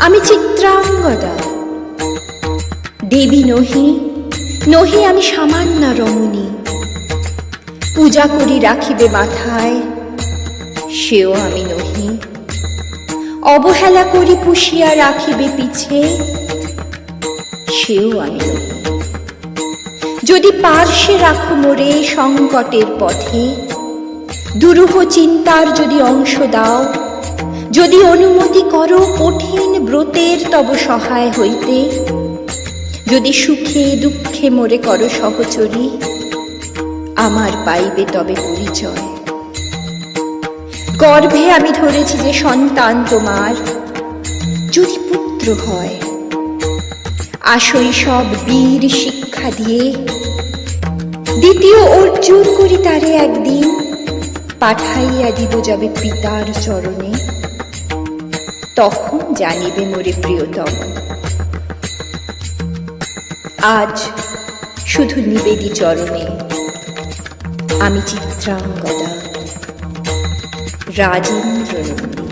আমি চিত্রাঙ্গদা, দেবী নহি, নহি আমি সামান্য রমণী। পূজা করি রাখিবে মাথায়, সেও আমি নহি। অবহেলা করি পুষিয়া রাখিবে পিছে, সেও আমি নহি। যদি পার্শ্বে রাখো মোরে সংকটের পথে, দুরূহ চিন্তার যদি অংশ দাও, যদি অনুমতি করো কঠিন ব্রতের তব সহায় হইতে, যদি সুখে দুঃখে মোরে করো সহচরী, আমার পাইবে তবে পরিচয়। গর্ভে আমি ধরেছি যে সন্তান তোমার, যদি পুত্র হয়, আসই সব বীর শিক্ষা দিয়ে, দ্বিতীয় অর্জুন করি তারে একদিন, পাঠাইয়া দিব যাবে পিতার চরণে, তখন জানিবে মোরে প্রিয়তম। আজ শুধু নিবেদি চরণে আমি চিত্রাঙ্গদা, রাজেন্দ্র নন্দিনী।